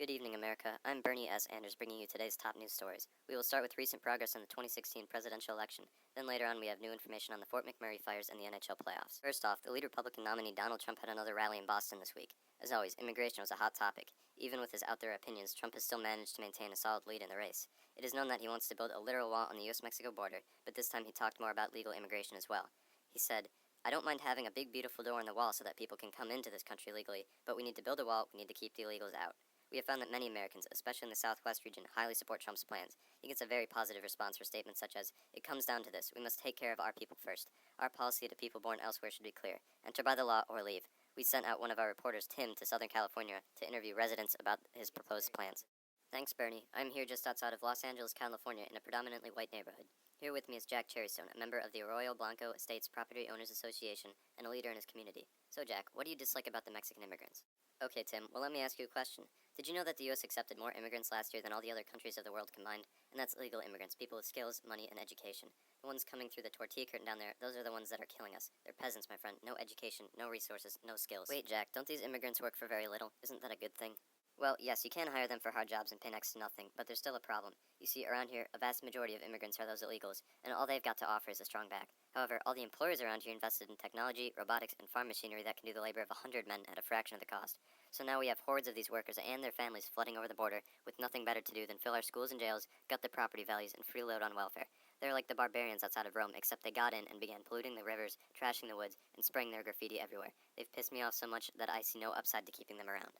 Good evening, America. I'm Bernie S. Anders bringing you today's top news stories. We will start with recent progress in the 2016 presidential election. Then later on, we have new information on the Fort McMurray fires and the NHL playoffs. First off, the lead Republican nominee Donald Trump had another rally in Boston this week. As always, immigration was a hot topic. Even with his out there opinions, Trump has still managed to maintain a solid lead in the race. It is known that he wants to build a literal wall on the US-Mexico border, but this time he talked more about legal immigration as well. He said, "I don't mind having a big, beautiful door in the wall so that people can come into this country legally, but we need to build a wall, we need to keep the illegals out." We have found that many Americans, especially in the Southwest region, highly support Trump's plans. He gets a very positive response for statements such as, "It comes down to this. We must take care of our people first. Our policy to people born elsewhere should be clear. Enter by the law or leave." We sent out one of our reporters, Tim, to Southern California to interview residents about his proposed plans. Thanks, Bernie. I'm here just outside of Los Angeles, California, in a predominantly white neighborhood. Here with me is Jack Cherrystone, a member of the Arroyo Blanco Estates Property Owners Association and a leader in his community. So, Jack, what do you dislike about the Mexican immigrants? Okay, Tim, well, let me ask you a question. Did you know that the U.S. accepted more immigrants last year than all the other countries of the world combined? And that's legal immigrants, people with skills, money, and education. The ones coming through the tortilla curtain down there, those are the ones that are killing us. They're peasants, my friend. No education, no resources, no skills. Wait, Jack, don't these immigrants work for very little? Isn't that a good thing? Well, yes, you can hire them for hard jobs and pay next to nothing, but there's still a problem. You see, around here, a vast majority of immigrants are those illegals, and all they've got to offer is a strong back. However, all the employers around here invested in technology, robotics, and farm machinery that can do the labor of 100 men at a fraction of the cost. So now we have hordes of these workers and their families flooding over the border with nothing better to do than fill our schools and jails, gut the property values, and freeload on welfare. They're like the barbarians outside of Rome, except they got in and began polluting the rivers, trashing the woods, and spraying their graffiti everywhere. They've pissed me off so much that I see no upside to keeping them around.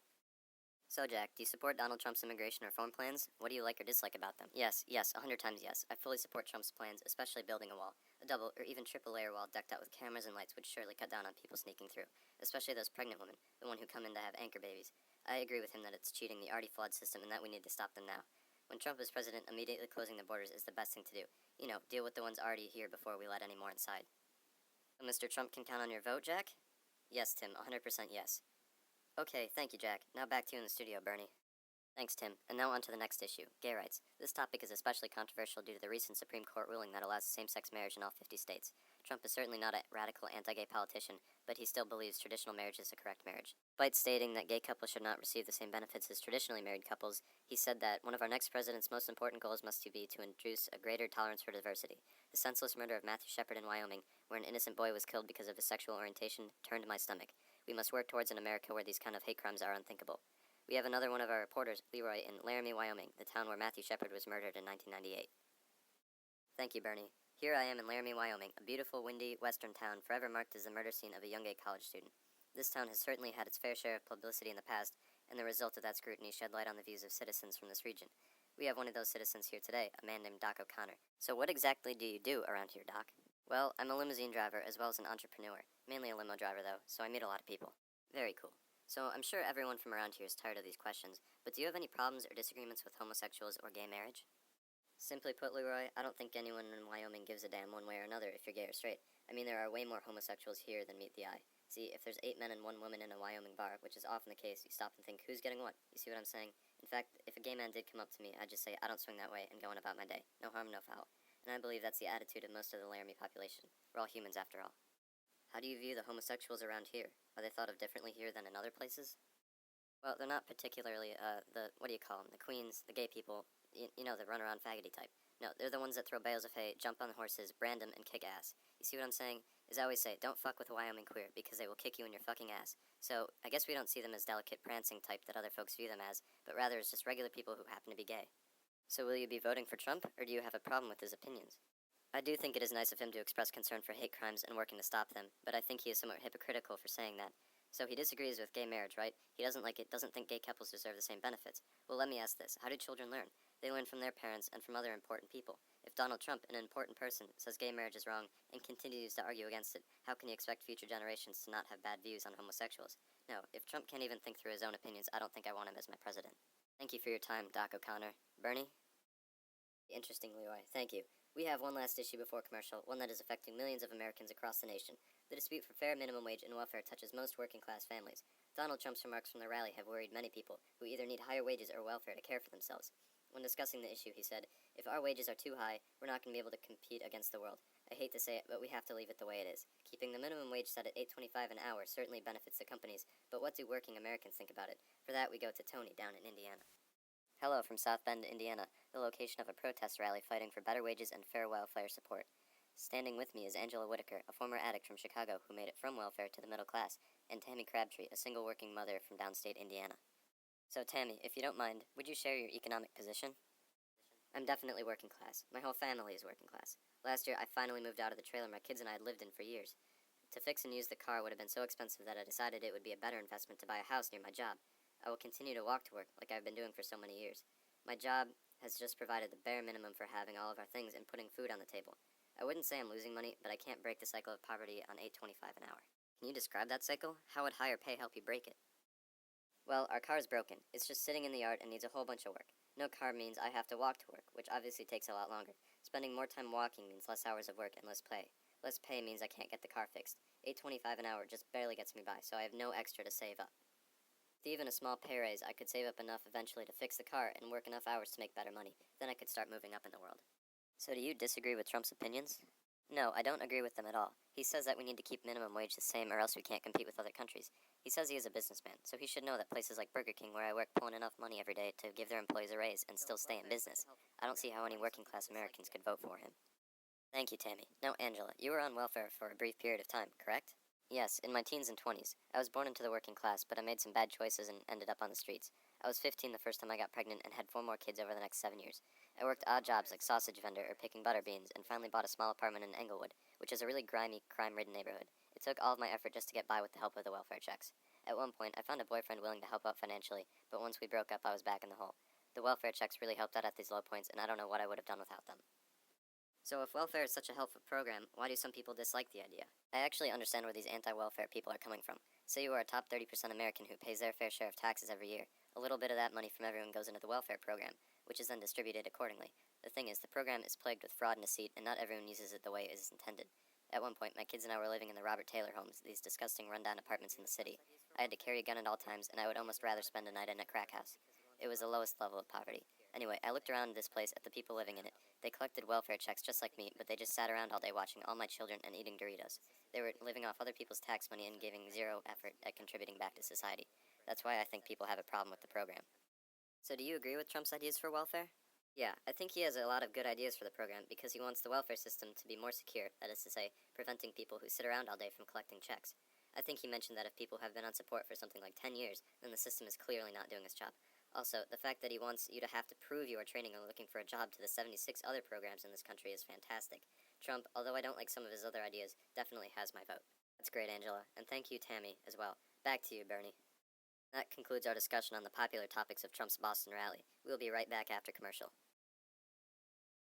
So, Jack, do you support Donald Trump's immigration reform plans? What do you like or dislike about them? Yes, 100 times yes. I fully support Trump's plans, especially building a wall. A double or even triple layer wall decked out with cameras and lights would surely cut down on people sneaking through, especially those pregnant women, the one who come in to have anchor babies. I agree with him that it's cheating the already flawed system and that we need to stop them now. When Trump was president, immediately closing the borders is the best thing to do. You know, deal with the ones already here before we let any more inside. So Mr. Trump can count on your vote, Jack? Yes, Tim, 100% yes. Okay, thank you, Jack. Now back to you in the studio, Bernie. Thanks, Tim. And now on to the next issue, gay rights. This topic is especially controversial due to the recent Supreme Court ruling that allows same-sex marriage in all 50 states. Trump is certainly not a radical anti-gay politician, but he still believes traditional marriage is the correct marriage. Despite stating that gay couples should not receive the same benefits as traditionally married couples, he said that one of our next president's most important goals must be to introduce a greater tolerance for diversity. The senseless murder of Matthew Shepard in Wyoming, where an innocent boy was killed because of his sexual orientation, turned my stomach. We must work towards an America where these kind of hate crimes are unthinkable. We have another one of our reporters, Leroy, in Laramie, Wyoming, the town where Matthew Shepard was murdered in 1998. Thank you, Bernie. Here I am in Laramie, Wyoming, a beautiful, windy, western town forever marked as the murder scene of a young gay college student. This town has certainly had its fair share of publicity in the past, and the result of that scrutiny shed light on the views of citizens from this region. We have one of those citizens here today, a man named Doc O'Connor. So what exactly do you do around here, Doc? Well, I'm a limousine driver as well as an entrepreneur. Mainly a limo driver, though, so I meet a lot of people. Very cool. So I'm sure everyone from around here is tired of these questions, but do you have any problems or disagreements with homosexuals or gay marriage? Simply put, Leroy, I don't think anyone in Wyoming gives a damn one way or another if you're gay or straight. I mean, there are way more homosexuals here than meet the eye. See, if there's 8 men and 1 woman in a Wyoming bar, which is often the case, you stop and think, who's getting what? You see what I'm saying? In fact, if a gay man did come up to me, I'd just say, I don't swing that way, and go on about my day. No harm, no foul. And I believe that's the attitude of most of the Laramie population. We're all humans after all. How do you view the homosexuals around here? Are they thought of differently here than in other places? Well, they're not particularly, what do you call them? The queens, the gay people, you know, the run-around faggoty type. No, they're the ones that throw bales of hay, jump on horses, brand them, and kick ass. You see what I'm saying? As I always say, don't fuck with a Wyoming queer, because they will kick you in your fucking ass. So, I guess we don't see them as delicate, prancing type that other folks view them as, but rather as just regular people who happen to be gay. So will you be voting for Trump, or do you have a problem with his opinions? I do think it is nice of him to express concern for hate crimes and working to stop them, but I think he is somewhat hypocritical for saying that. So he disagrees with gay marriage, right? He doesn't like it, doesn't think gay couples deserve the same benefits. Well, let me ask this. How do children learn? They learn from their parents and from other important people. If Donald Trump, an important person, says gay marriage is wrong and continues to argue against it, how can he expect future generations to not have bad views on homosexuals? No, if Trump can't even think through his own opinions, I don't think I want him as my president. Thank you for your time, Doc O'Connor. Bernie? Interesting, Leroy. Thank you. We have one last issue before commercial, one that is affecting millions of Americans across the nation. The dispute for fair minimum wage and welfare touches most working-class families. Donald Trump's remarks from the rally have worried many people who either need higher wages or welfare to care for themselves. When discussing the issue, he said, "If our wages are too high, we're not going to be able to compete against the world. I hate to say it, but we have to leave it the way it is. Keeping the minimum wage set at $8.25 an hour certainly benefits the companies, but what do working Americans think about it? For that, we go to Tony down in Indiana. Hello from South Bend, Indiana, the location of a protest rally fighting for better wages and fair welfare support. Standing with me is Angela Whitaker, a former addict from Chicago who made it from welfare to the middle class, and Tammy Crabtree, a single working mother from downstate Indiana. So, Tammy, if you don't mind, would you share your economic position? I'm definitely working class. My whole family is working class. Last year, I finally moved out of the trailer my kids and I had lived in for years. To fix and use the car would have been so expensive that I decided it would be a better investment to buy a house near my job. I will continue to walk to work like I've been doing for so many years. My job has just provided the bare minimum for having all of our things and putting food on the table. I wouldn't say I'm losing money, but I can't break the cycle of poverty on $8.25 an hour. Can you describe that cycle? How would higher pay help you break it? Well, our car is broken. It's just sitting in the yard and needs a whole bunch of work. No car means I have to walk to work, which obviously takes a lot longer. Spending more time walking means less hours of work and less pay. Less pay means I can't get the car fixed. $8.25 an hour just barely gets me by, so I have no extra to save up. With even a small pay raise, I could save up enough eventually to fix the car and work enough hours to make better money. Then I could start moving up in the world. So do you disagree with Trump's opinions? No, I don't agree with them at all. He says that we need to keep minimum wage the same or else we can't compete with other countries. He says he is a businessman, so he should know that places like Burger King, where I work, pull in enough money every day to give their employees a raise and still stay in business. I don't see how any working class Americans could vote for him. Thank you, Tammy. Now, Angela, you were on welfare for a brief period of time, correct? Yes, in my teens and 20s. I was born into the working class, but I made some bad choices and ended up on the streets. I was 15 the first time I got pregnant and had 4 more kids over the next 7 years. I worked odd jobs like sausage vendor or picking butter beans and finally bought a small apartment in Englewood, which is a really grimy, crime-ridden neighborhood. It took all of my effort just to get by with the help of the welfare checks. At one point, I found a boyfriend willing to help out financially, but once we broke up, I was back in the hole. The welfare checks really helped out at these low points, and I don't know what I would have done without them. So if welfare is such a helpful program, why do some people dislike the idea? I actually understand where these anti-welfare people are coming from. Say you are a top 30% American who pays their fair share of taxes every year. A little bit of that money from everyone goes into the welfare program, which is then distributed accordingly. The thing is, the program is plagued with fraud and deceit, and not everyone uses it the way it is intended. At one point, my kids and I were living in the Robert Taylor homes, these disgusting rundown apartments in the city. I had to carry a gun at all times, and I would almost rather spend a night in a crack house. It was the lowest level of poverty. Anyway, I looked around this place at the people living in it. They collected welfare checks just like me, but they just sat around all day watching all my children and eating Doritos. They were living off other people's tax money and giving zero effort at contributing back to society. That's why I think people have a problem with the program. So do you agree with Trump's ideas for welfare? Yeah, I think he has a lot of good ideas for the program because he wants the welfare system to be more secure, that is to say, preventing people who sit around all day from collecting checks. I think he mentioned that if people have been on support for something like 10 years, then the system is clearly not doing its job. Also, the fact that he wants you to have to prove you are training or looking for a job to the 76 other programs in this country is fantastic. Trump, although I don't like some of his other ideas, definitely has my vote. That's great, Angela, and thank you, Tammy, as well. Back to you, Bernie. That concludes our discussion on the popular topics of Trump's Boston rally. We'll be right back after commercial.